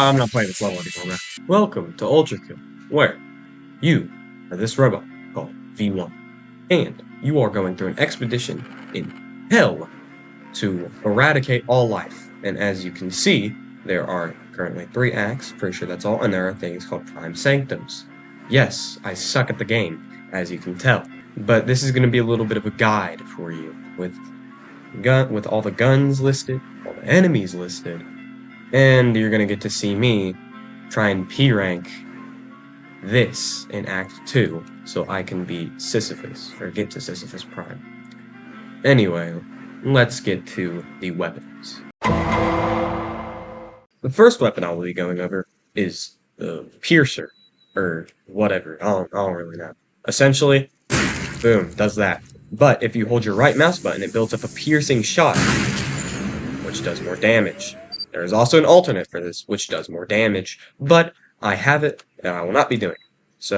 I'm not playing this level anymore, man. Welcome to Ultrakill, where you are this robot called V1, and you are going through an expedition in hell to eradicate all life. And as you can see, there are currently 3 acts, pretty sure that's all, and there are things called Prime Sanctums. Yes, I suck at the game, as you can tell, but this is going to be a little bit of a guide for you, with all the guns listed, all the enemies listed, and you're gonna get to see me try and P-rank this in Act 2, so I can beat Sisyphus, or get to Sisyphus Prime. Anyway, let's get to the weapons. The first weapon I will be going over is the Piercer, or whatever, I don't really know. Essentially, boom, does that. But if you hold your right mouse button, it builds up a piercing shot, which does more damage. There is also an alternate for this, which does more damage, but I have it, and I will not be doing it. So,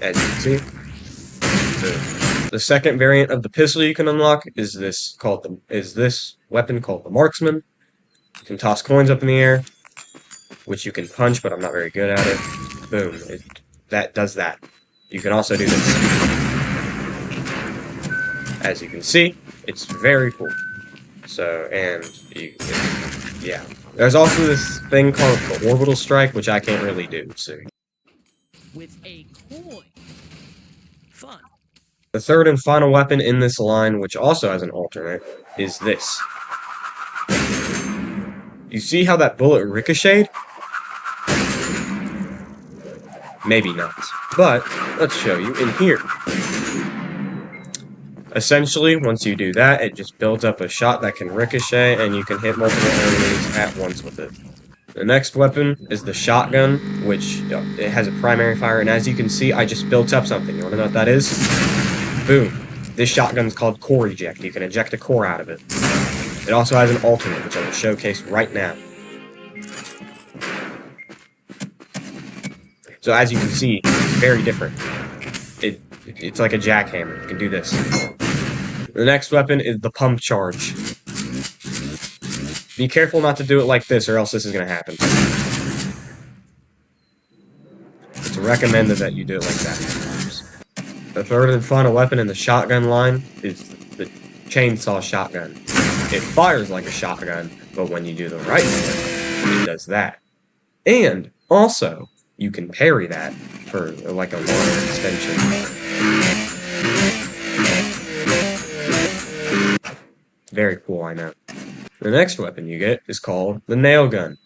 as you can see, the second variant of the pistol you can unlock is this weapon called the Marksman. You can toss coins up in the air, which you can punch, but I'm not very good at it. Boom, that does that. You can also do this. As you can see, it's very cool. So, and yeah. There's also this thing called the Orbital Strike, which I can't really do, so. With a coin. Fun. The third and final weapon in this line, which also has an alternate, is this. You see how that bullet ricocheted? Maybe not. But, let's show you in here. Essentially, once you do that, it just builds up a shot that can ricochet, and you can hit multiple enemies at once with it. The next weapon is the shotgun, which it has a primary fire, and as you can see, I just built up something. You want to know what that is? Boom. This shotgun is called core eject. You can eject a core out of it. It also has an alternate, which I will showcase right now. So as you can see, it's very different. It's like a jackhammer. You can do this. The next weapon is the pump charge. Be careful not to do it like this, or else this is going to happen. It's recommended that you do it like that. The third and final weapon in the shotgun line is the chainsaw shotgun. It fires like a shotgun, but when you do the right thing, it does that. And also, you can parry that for like a longer extension. Very cool, I know. The next weapon you get is called the nail gun.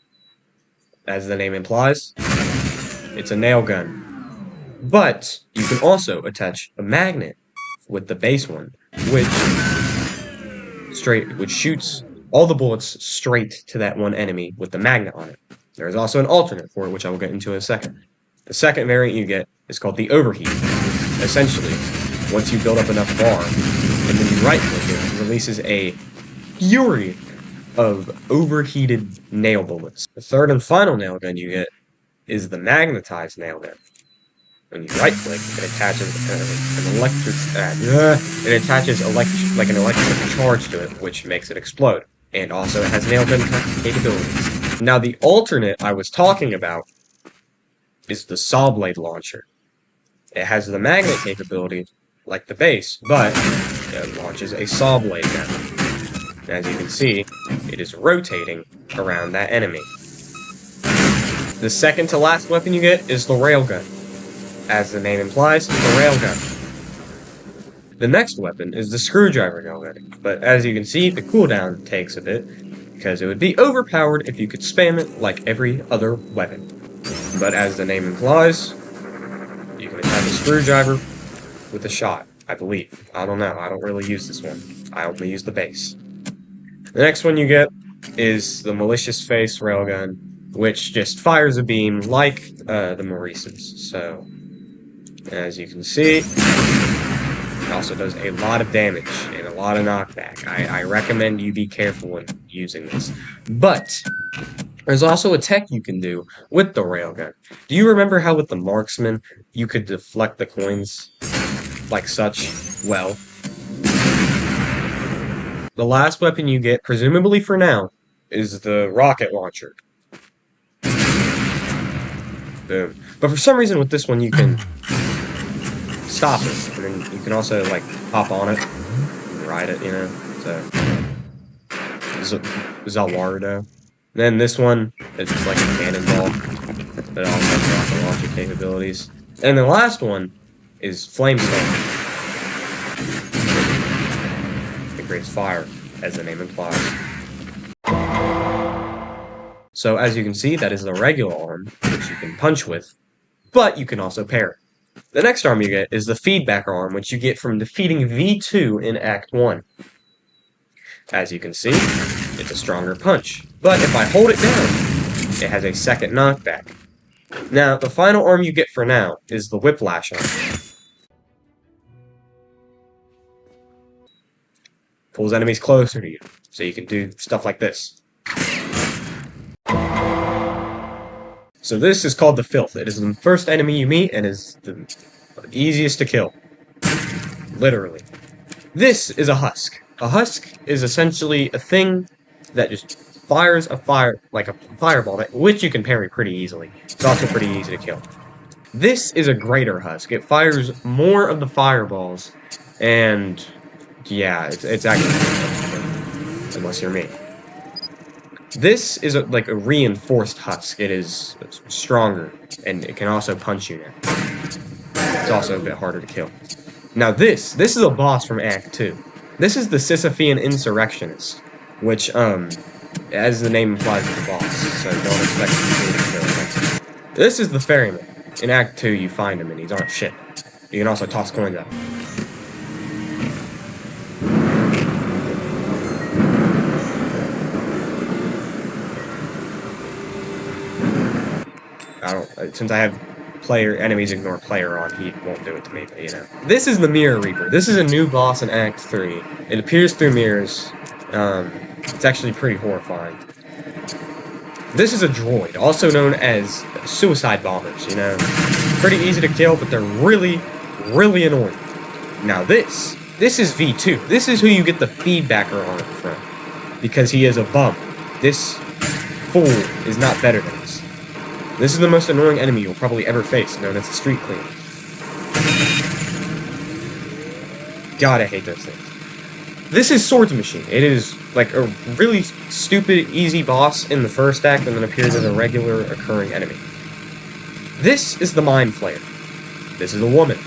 As the name implies, it's a nail gun. But you can also attach a magnet with the base one, which shoots all the bullets straight to that one enemy with the magnet on it. There is also an alternate for it, which I will get into in a second. The second variant you get is called the overheat. Essentially, once you build up enough bar, and then you right-click it releases a fury of overheated nail bullets. The third and final nail gun you get is the magnetized nail gun. When you right-click, it attaches an electric charge to it, which makes it explode. And also, it has nail gun capabilities. Now, the alternate I was talking about is the saw blade launcher. It has the magnet capability, like the base, but it launches a saw blade gun. As you can see, it is rotating around that enemy. The second to last weapon you get is the railgun. As the name implies, the railgun. The next weapon is the screwdriver railgun, but as you can see, the cooldown takes a bit, because it would be overpowered if you could spam it like every other weapon. But as the name implies, you can attack a screwdriver with a shot, I believe. I don't know, I don't really use this one. I only use the base. The next one you get is the malicious face railgun, which just fires a beam like the Maurice's. So, as you can see, it also does a lot of damage and a lot of knockback. I recommend you be careful when using this. But there's also a tech you can do with the railgun. Do you remember how with the Marksman, you could deflect the coins like such? Well, the last weapon you get, presumably for now, is the rocket launcher. Boom. But for some reason with this one you can stop it, and then you can also like hop on it and ride it, you know. So Zawardo. Then this one is just like a cannonball that also has rocket launcher capabilities. And the last one is Flamestone. It creates fire, as the name implies. So as you can see, that is the regular arm, which you can punch with, but you can also parry. The next arm you get is the feedback arm, which you get from defeating V2 in Act 1. As you can see, it's a stronger punch, but if I hold it down, it has a second knockback. Now, the final arm you get for now is the whiplash arm. Pulls enemies closer to you, so you can do stuff like this. So this is called the Filth. It is the first enemy you meet and is the easiest to kill. Literally. This is a husk. A husk is essentially a thing that just fires a fireball, which you can parry pretty easily. It's also pretty easy to kill. This is a greater husk. It fires more of the fireballs, and yeah, it's actually unless you're me. This is like a reinforced husk. It is stronger, and it can also punch you now. It's also a bit harder to kill. Now this is a boss from Act 2. This is the Sisyphean Insurrectionist, which, as the name implies, is a boss, so don't expect me to kill him. This is the Ferryman. In Act 2, you find him, and he's on a ship. You can also toss coins at him. Since I have enemies ignore player on, he won't do it to me, but you know. This is the Mirror Reaper. This is a new boss in Act 3. It appears through mirrors. It's actually pretty horrifying. This is a droid, also known as suicide bombers, you know. Pretty easy to kill, but they're really, really annoying. Now this is V2. This is who you get the feedbacker on from, because he is a bum. This fool is not better than us. This is the most annoying enemy you'll probably ever face, known as the Street Cleaner. God, I hate those things. This is Swords Machine. It is like a really stupid, easy boss in the first act, and then appears as a regular occurring enemy. This is the Mind Flayer. This is a woman.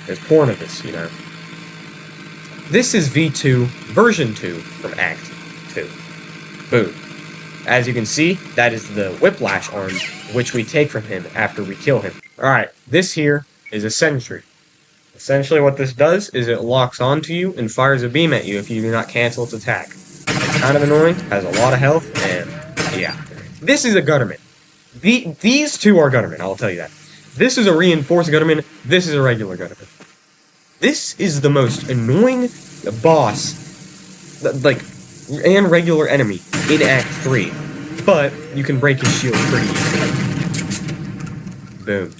There's porn of this, you know. This is V2, version 2 from Act 2. Boom. As you can see, that is the Whiplash arm, which we take from him after we kill him. Alright, this here is a Sentry. Essentially what this does is it locks onto you and fires a beam at you if you do not cancel its attack. It's kind of annoying, has a lot of health, and yeah. This is a Gutterman. These two are Gutterman, I'll tell you that. This is a reinforced Gutterman, this is a regular Gutterman. This is the most annoying boss, and regular enemy in Act 3, but you can break his shield pretty easily. Boom.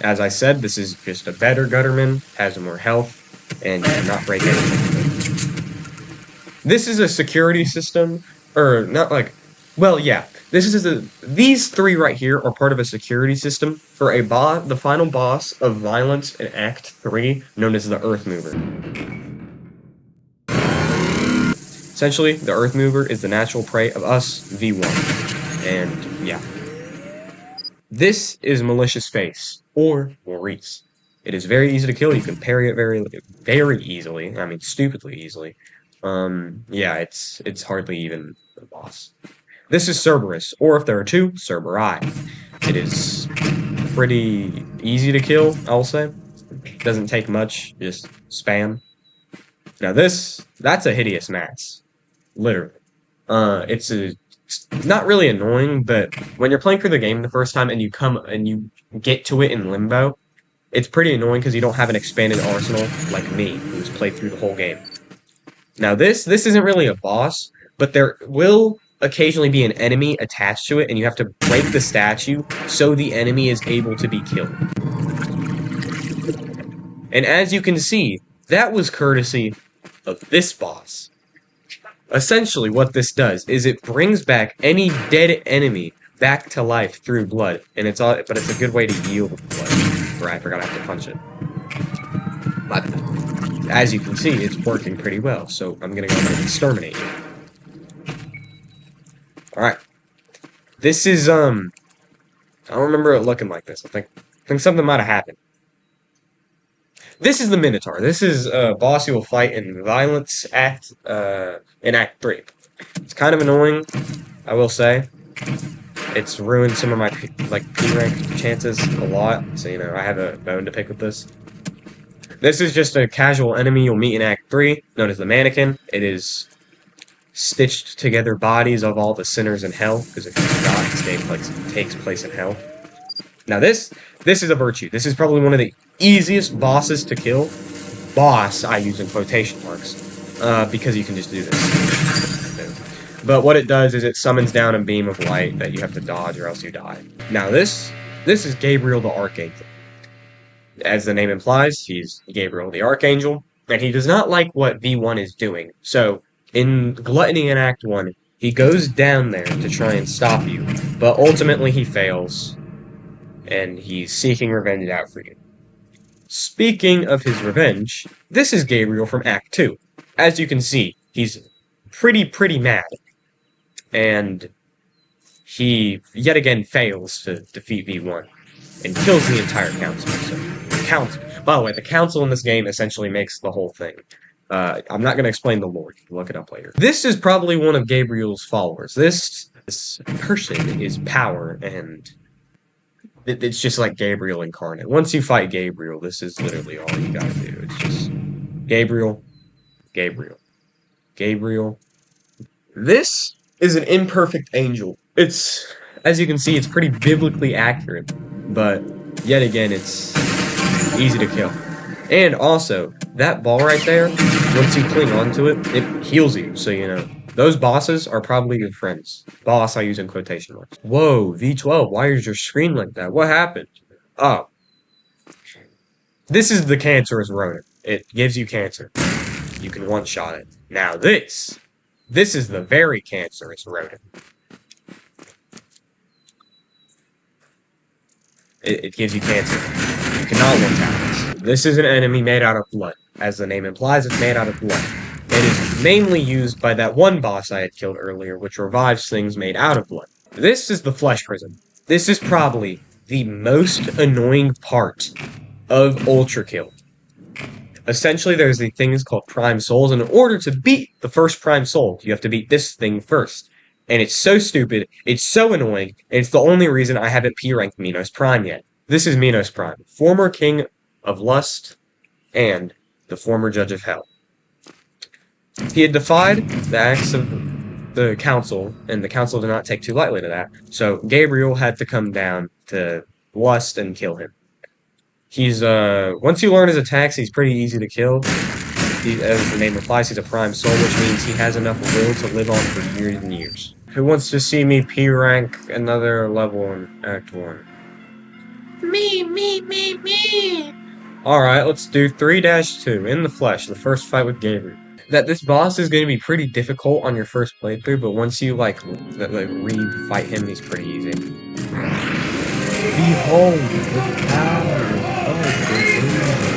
As I said, this is just a better Gutterman, has more health, and you cannot break anything. This is a security system, or not like, well, yeah. These three right here are part of a security system for the final boss of violence in Act 3, known as the Earth Mover. Essentially, the Earth Mover is the natural prey of us, V1. And, yeah. This is Malicious Face, or Maurice. It is very easy to kill. You can parry it very, very easily. I mean, stupidly easily. Yeah, it's hardly even a boss. This is Cerberus, or if there are two, Cerberi. It is pretty easy to kill, I'll say. Doesn't take much, just spam. Now that's a hideous mass. Literally. It's not really annoying, but when you're playing through the game the first time and you get to it in limbo, it's pretty annoying because you don't have an expanded arsenal like me, who's played through the whole game. Now this isn't really a boss, but there will occasionally be an enemy attached to it, and you have to break the statue so the enemy is able to be killed. And as you can see, that was courtesy of this boss. Essentially, what this does is it brings back any dead enemy back to life through blood, and but it's a good way to yield blood. Right, I forgot I have to punch it. But as you can see, it's working pretty well, so I'm gonna go ahead and exterminate you. Alright. This is, I don't remember it looking like this. I think something might have happened. This is the Minotaur. This is a boss you will fight in Violence in Act 3. It's kind of annoying, I will say. It's ruined some of my, P-rank chances a lot, so, I have a bone to pick with this. This is just a casual enemy you'll meet in Act 3, known as the Mannequin. It is stitched together bodies of all the sinners in hell, because if you forgot, this game takes place in hell. Now this is a virtue. This is probably one of the easiest bosses to kill. Boss, I use in quotation marks, because you can just do this. But what it does is it summons down a beam of light that you have to dodge or else you die. Now this is Gabriel the Archangel. As the name implies, he's Gabriel the Archangel, and he does not like what V1 is doing. So, in Gluttony in Act 1, he goes down there to try and stop you, but ultimately he fails, and he's seeking revenge out for you. Speaking of his revenge, this is Gabriel from Act 2. As you can see, he's pretty mad, and he yet again fails to defeat V1, and kills the entire council. So, by the way, the council in this game essentially makes the whole thing. I'm not going to explain the lore. You can look it up later. This is probably one of Gabriel's followers. This person is power, and it's just like Gabriel incarnate. Once you fight Gabriel, this is literally all you gotta do. It's just Gabriel, Gabriel, Gabriel. This is an imperfect angel. It's, as you can see, it's pretty biblically accurate, but yet again, it's easy to kill. And also, that ball right there, once you cling onto it, it heals you, so those bosses are probably your friends. Boss I use in quotation marks. Whoa, V12, why is your screen like that? What happened? Oh. This is the cancerous rodent. It gives you cancer. You can one-shot it. Now this is the very cancerous rodent. It gives you cancer. You cannot one-tap this. This is an enemy made out of blood. As the name implies, it's made out of blood. It is mainly used by that one boss I had killed earlier, which revives things made out of blood. This is the Flesh Prison. This is probably the most annoying part of Ultrakill. Essentially, there's these things called Prime Souls, and in order to beat the first Prime Soul, you have to beat this thing first. And it's so stupid, it's so annoying, and it's the only reason I haven't P-ranked Minos Prime yet. This is Minos Prime, former King of Lust, and the former Judge of Hell. He had defied the acts of the council, and the council did not take too lightly to that, so Gabriel had to come down to Lust and kill him. He's, once you learn his attacks, he's pretty easy to kill. As the name implies, he's a Prime Soul, which means he has enough will to live on for years and years. Who wants to see me P-rank another level in Act 1? Me! Alright, let's do 3-2, in the flesh, the first fight with Gabriel. That this boss is going to be pretty difficult on your first playthrough, but once you, re-fight him, he's pretty easy. Behold the power of the angel.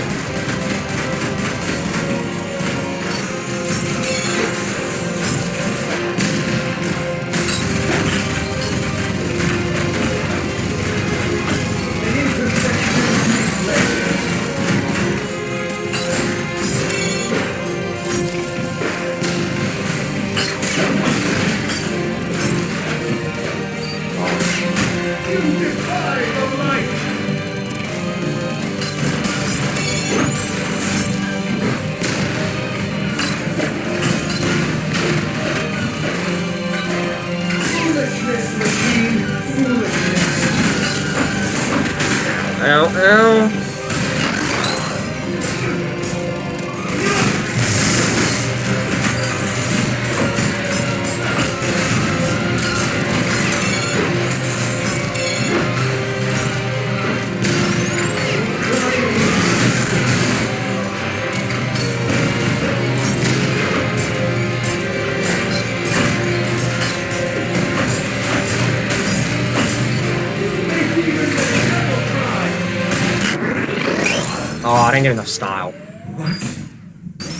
Oh, I didn't get enough style. What?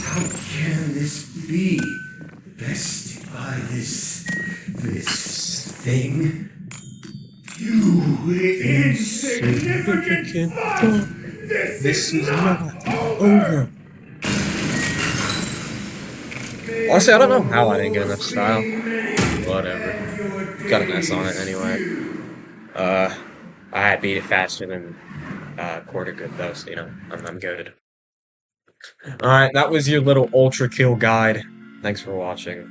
How can this be? Bested by this thing? You insignificant fuck! This is not over! Honestly, I don't know how I didn't get enough style. Whatever. Got an S on it anyway. Uh, I had beat it faster than quarter good though, so I'm goated. Alright, that was your little Ultrakill guide. Thanks for watching.